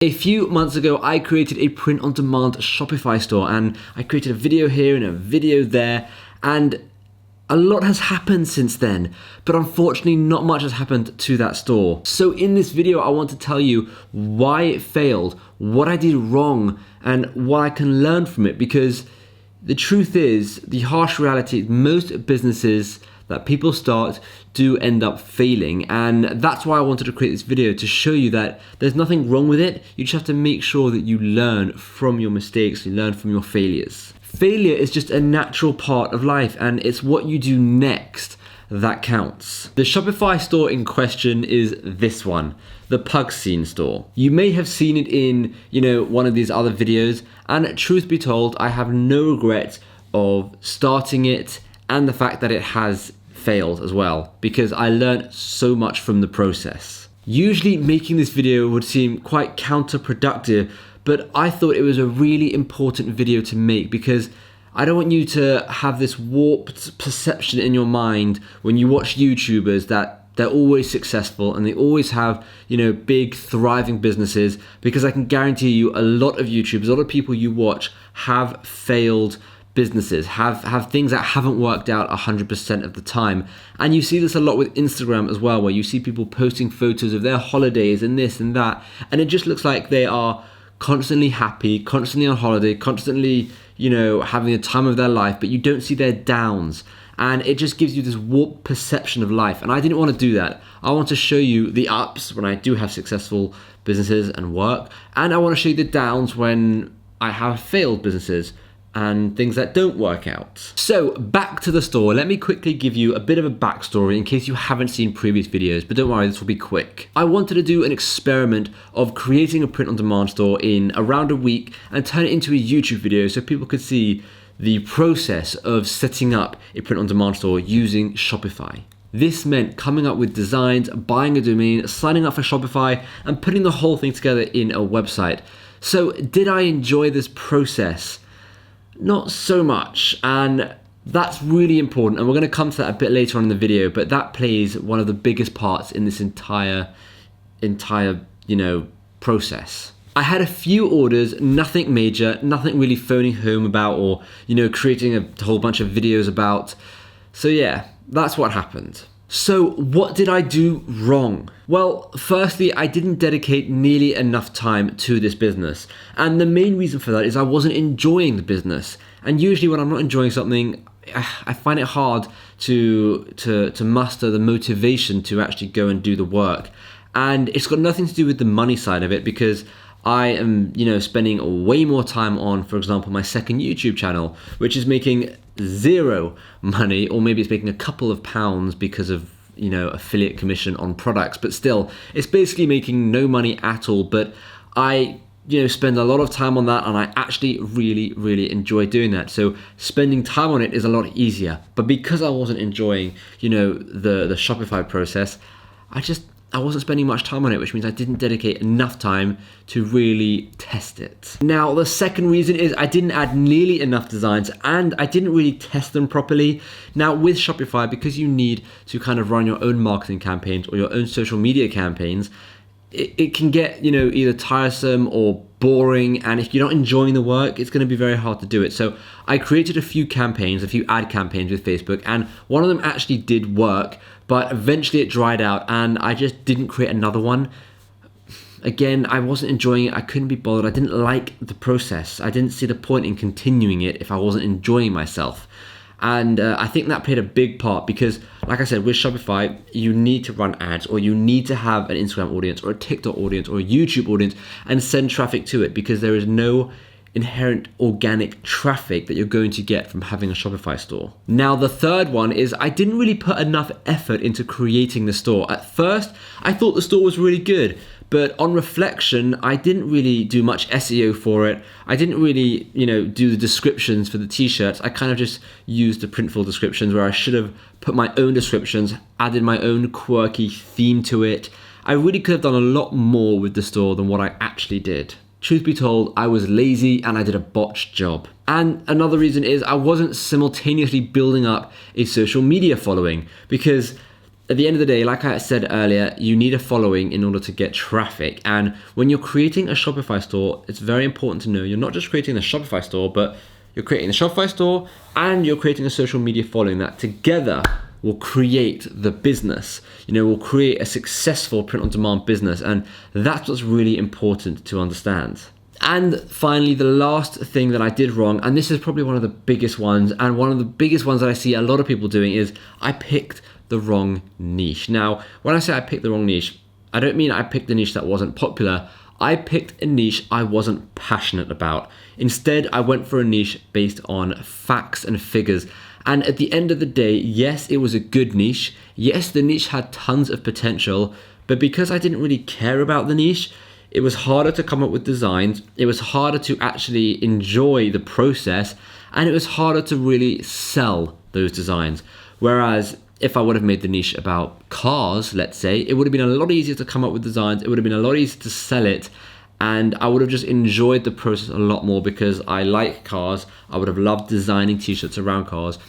A few months ago, I created a print-on-demand Shopify store, and I created a video here and a video there, and a lot has happened since then, but unfortunately not much has happened to that store. So in this video, I want to tell you why it failed, what I did wrong, and what I can learn from it, because the truth is, the harsh reality, most businesses that people start do end up failing, and that's why I wanted to create this video, to show you that there's nothing wrong with it. You just have to make sure that you learn from your mistakes, you learn from your failures. Failure is just a natural part of life, and it's what you do next that counts. The Shopify store in question is this one, the Pug Scene store. You may have seen it in, one of these other videos, and truth be told, I have no regret of starting it and the fact that it has failed as well, because I learned so much from the process. Usually making this video would seem quite counterproductive, but I thought it was a really important video to make, because I don't want you to have this warped perception in your mind when you watch YouTubers that they're always successful and they always have, big thriving businesses, because I can guarantee you a lot of YouTubers, a lot of people you watch have failed businesses, have things that haven't worked out 100% of the time. And you see this a lot with Instagram as well, where you see people posting photos of their holidays and this and that, and it just looks like they are constantly happy, constantly on holiday, constantly, having the time of their life, but you don't see their downs. And it just gives you this warped perception of life. And I didn't want to do that. I want to show you the ups when I do have successful businesses and work. And I want to show you the downs when I have failed businesses and things that don't work out. So back to the store. Let me quickly give you a bit of a backstory in case you haven't seen previous videos, but don't worry, this will be quick. I wanted to do an experiment of creating a print-on-demand store in around a week and turn it into a YouTube video so people could see the process of setting up a print-on-demand store using Shopify. This meant coming up with designs, buying a domain, signing up for Shopify, and putting the whole thing together in a website. So did I enjoy this process? Not so much, and that's really important, and we're going to come to that a bit later on in the video, but that plays one of the biggest parts in this entire process. I had a few orders, nothing major, nothing really phoning home about or, creating a whole bunch of videos about. So yeah, that's what happened. So what did I do wrong? Well, firstly, I didn't dedicate nearly enough time to this business. And the main reason for that is I wasn't enjoying the business. And usually when I'm not enjoying something, I find it hard to muster the motivation to actually go and do the work. And it's got nothing to do with the money side of it, because I am, spending way more time on, for example, my second YouTube channel, which is making zero money, or maybe it's making a couple of pounds because of, affiliate commission on products, but still, it's basically making no money at all. But I, spend a lot of time on that, and I actually really, really enjoy doing that. So spending time on it is a lot easier. But because I wasn't enjoying, the Shopify process, I wasn't spending much time on it, which means I didn't dedicate enough time to really test it. Now, the second reason is I didn't add nearly enough designs, and I didn't really test them properly. Now, with Shopify, because you need to kind of run your own marketing campaigns or your own social media campaigns, it can get, either tiresome or boring, and if you're not enjoying the work, it's going to be very hard to do it. So I created a few ad campaigns with Facebook, and one of them actually did work, but eventually it dried out and I just didn't create another one. Again, I wasn't enjoying it. I couldn't be bothered. I didn't like the process. I didn't see the point in continuing it if I wasn't enjoying myself. And I think that played a big part, because like I said, with Shopify, you need to run ads, or you need to have an Instagram audience or a TikTok audience or a YouTube audience and send traffic to it, because there is no inherent organic traffic that you're going to get from having a Shopify store. Now, the third one is I didn't really put enough effort into creating the store. At first, I thought the store was really good, but on reflection, I didn't really do much SEO for it. I didn't really, do the descriptions for the t-shirts. I kind of just used the Printful descriptions, where I should have put my own descriptions, added my own quirky theme to it. I really could have done a lot more with the store than what I actually did. Truth be told, I was lazy and I did a botched job. And another reason is I wasn't simultaneously building up a social media following, because at the end of the day, like I said earlier, you need a following in order to get traffic. And when you're creating a Shopify store, it's very important to know you're not just creating a Shopify store, but you're creating a Shopify store and you're creating a social media following that together will create the business, will create a successful print-on-demand business. And that's what's really important to understand. And finally, the last thing that I did wrong, and this is probably one of the biggest ones, and one of the biggest ones that I see a lot of people doing, is I picked the wrong niche. Now, when I say I picked the wrong niche, I don't mean I picked a niche that wasn't popular. I picked a niche I wasn't passionate about. Instead, I went for a niche based on facts and figures. And at the end of the day, yes, it was a good niche. Yes, the niche had tons of potential, but because I didn't really care about the niche, it was harder to come up with designs, it was harder to actually enjoy the process, and it was harder to really sell those designs. Whereas if I would have made the niche about cars, let's say, it would have been a lot easier to come up with designs, it would have been a lot easier to sell it, and I would have just enjoyed the process a lot more because I like cars. I would have loved designing t-shirts around cars.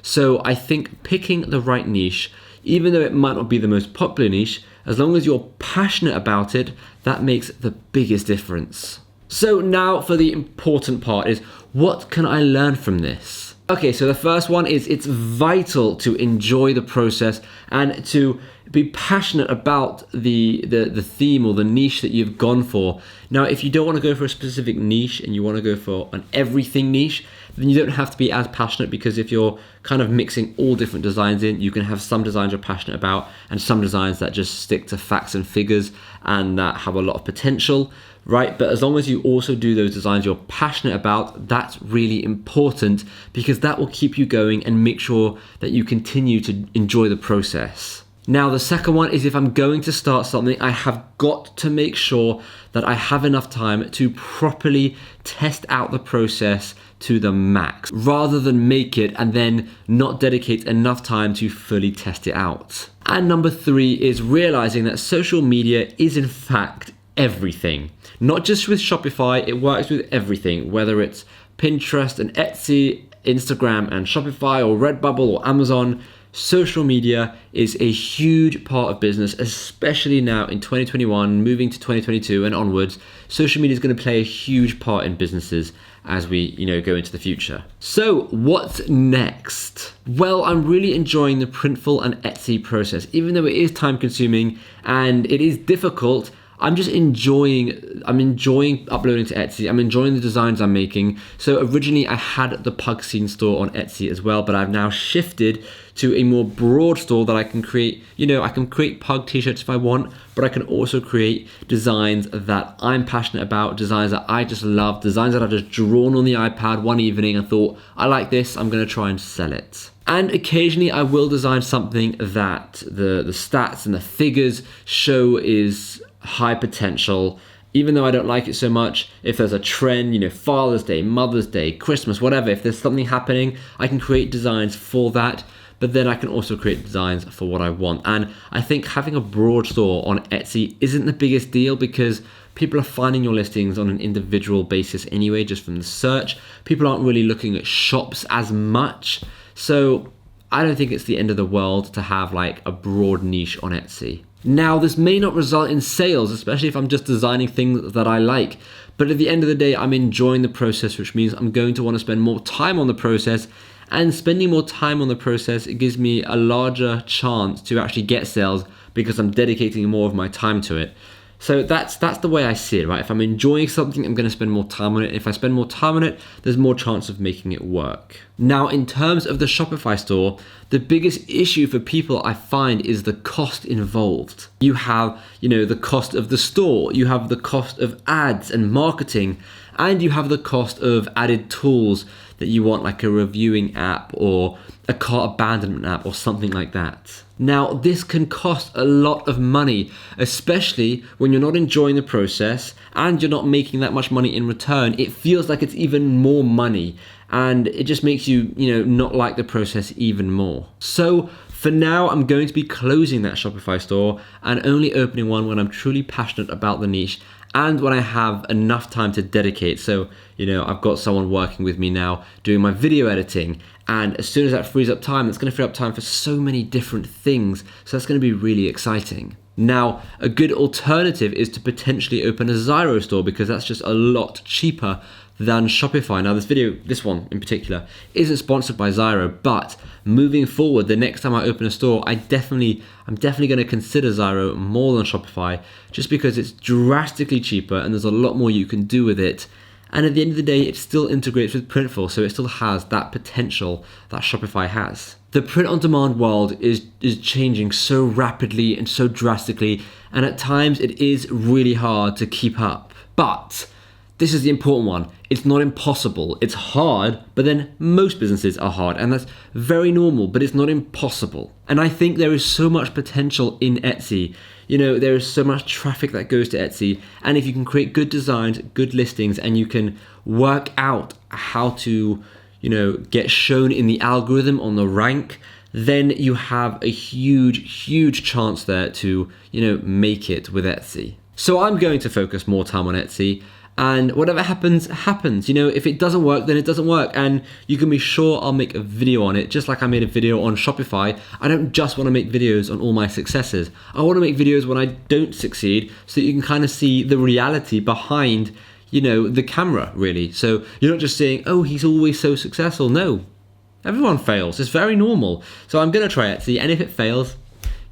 So I think picking the right niche, even though it might not be the most popular niche, as long as you're passionate about it, that makes the biggest difference. So now for the important part is, what can I learn from this? Okay, so the first one is it's vital to enjoy the process and to be passionate about the theme or the niche that you've gone for. Now, if you don't want to go for a specific niche and you want to go for an everything niche, then you don't have to be as passionate, because if you're kind of mixing all different designs in, you can have some designs you're passionate about and some designs that just stick to facts and figures and that have a lot of potential, right? But as long as you also do those designs you're passionate about, that's really important, because that will keep you going and make sure that you continue to enjoy the process. Now, the second one is, if I'm going to start something, I have got to make sure that I have enough time to properly test out the process to the max, rather than make it and then not dedicate enough time to fully test it out. And number 3 is realizing that social media is in fact everything. Not just with Shopify, it works with everything, whether it's Pinterest and Etsy, Instagram and Shopify, or Redbubble or Amazon. Social media is a huge part of business, especially now in 2021, moving to 2022 and onwards. Social media is going to play a huge part in businesses as we, go into the future. So what's next? Well, I'm really enjoying the Printful and Etsy process. Even though it is time consuming and it is difficult, I'm enjoying uploading to Etsy. I'm enjoying the designs I'm making. So originally I had the Pug Scene store on Etsy as well, but I've now shifted to a more broad store that I can create. I can create pug t-shirts if I want, but I can also create designs that I'm passionate about, designs that I just love, designs that I've just drawn on the iPad one evening and thought, I like this, I'm gonna try and sell it. And occasionally I will design something that the stats and the figures show is high potential, even though I don't like it so much. If there's a trend, Father's Day, Mother's Day, Christmas, whatever, if there's something happening, I can create designs for that, but then I can also create designs for what I want. And I think having a broad store on Etsy isn't the biggest deal, because people are finding your listings on an individual basis anyway, just from the search. People aren't really looking at shops as much. So I don't think it's the end of the world to have like a broad niche on Etsy. Now, this may not result in sales, especially if I'm just designing things that I like. But at the end of the day, I'm enjoying the process, which means I'm going to want to spend more time on the process. And spending more time on the process, it gives me a larger chance to actually get sales, because I'm dedicating more of my time to it. So that's the way I see it, right? If I'm enjoying something, I'm going to spend more time on it. If I spend more time on it, there's more chance of making it work. Now, in terms of the Shopify store, the biggest issue for people I find is the cost involved. You have, the cost of the store, you have the cost of ads and marketing, and you have the cost of added tools that you want, like a reviewing app or a cart abandonment app or something like that. Now, this can cost a lot of money, especially when you're not enjoying the process and you're not making that much money in return. It feels like it's even more money, and it just makes you, not like the process even more. So for now, I'm going to be closing that Shopify store and only opening one when I'm truly passionate about the niche and when I have enough time to dedicate. So, I've got someone working with me now doing my video editing, and as soon as that frees up time, it's going to free up time for so many different things. So that's going to be really exciting. Now, a good alternative is to potentially open a Xyro store, because that's just a lot cheaper than Shopify. Now, this one in particular, isn't sponsored by Xyro, but moving forward, the next time I open a store, I'm definitely going to consider Xyro more than Shopify, just because it's drastically cheaper and there's a lot more you can do with it. And at the end of the day, it still integrates with Printful, so it still has that potential that Shopify has. The print-on-demand world is changing so rapidly and so drastically, and at times it is really hard to keep up. But this is the important one. It's not impossible. It's hard, but then most businesses are hard, and that's very normal, but it's not impossible. And I think there is so much potential in Etsy. There is so much traffic that goes to Etsy, and if you can create good designs, good listings, and you can work out how to, get shown in the algorithm on the rank, then you have a huge chance there to, make it with Etsy. So I'm going to focus more time on Etsy. And whatever happens, happens. If it doesn't work, then it doesn't work. And you can be sure I'll make a video on it, just like I made a video on Shopify. I don't just want to make videos on all my successes. I want to make videos when I don't succeed, so that you can kind of see the reality behind, the camera, really. So you're not just saying, oh, he's always so successful. No, everyone fails. It's very normal. So I'm going to try Etsy, and if it fails,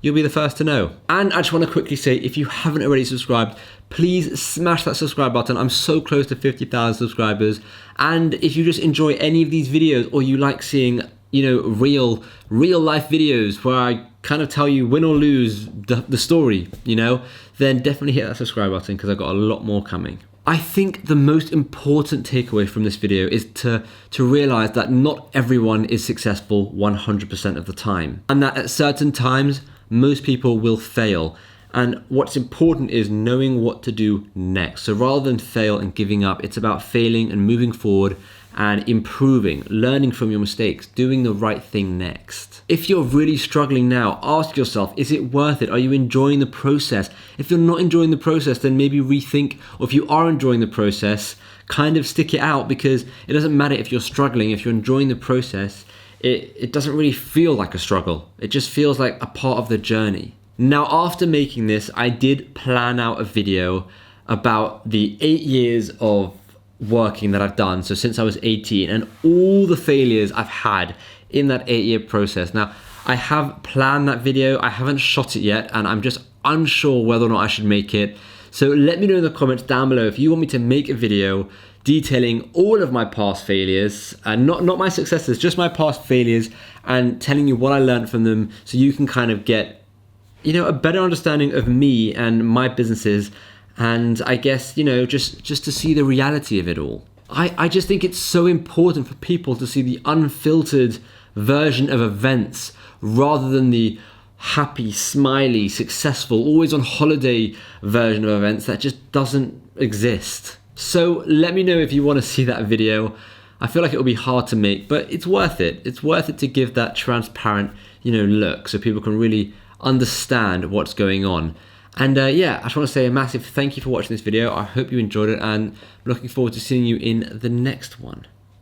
you'll be the first to know. And I just want to quickly say, if you haven't already subscribed, please smash that subscribe button. I'm so close to 50,000 subscribers. And if you just enjoy any of these videos, or you like seeing, real life videos where I kind of tell you win or lose the story, then definitely hit that subscribe button, because I've got a lot more coming. I think the most important takeaway from this video is to realize that not everyone is successful 100% of the time, and that at certain times, most people will fail. And what's important is knowing what to do next. So rather than fail and giving up, it's about failing and moving forward and improving, learning from your mistakes, doing the right thing next. If you're really struggling now, ask yourself, is it worth it? Are you enjoying the process? If you're not enjoying the process, then maybe rethink, or if you are enjoying the process, kind of stick it out, because it doesn't matter if you're struggling. If you're enjoying the process, it doesn't really feel like a struggle. It just feels like a part of the journey. Now, after making this, I did plan out a video about the 8 years of working that I've done, so since I was 18, and all the failures I've had in that 8-year process. Now, I have planned that video. I haven't shot it yet, and I'm just unsure whether or not I should make it. So let me know in the comments down below if you want me to make a video detailing all of my past failures, and not my successes, just my past failures, and telling you what I learned from them, so you can kind of get a better understanding of me and my businesses, and I guess, just to see the reality of it all. I just think it's so important for people to see the unfiltered version of events, rather than the happy, smiley, successful, always on holiday version of events that just doesn't exist. So let me know if you want to see that video. I feel like it will be hard to make, but it's worth it. It's worth it to give that transparent, look, so people can really understand what's going on. And I just want to say a massive thank you for watching this video. I hope you enjoyed it, and I'm looking forward to seeing you in the next one.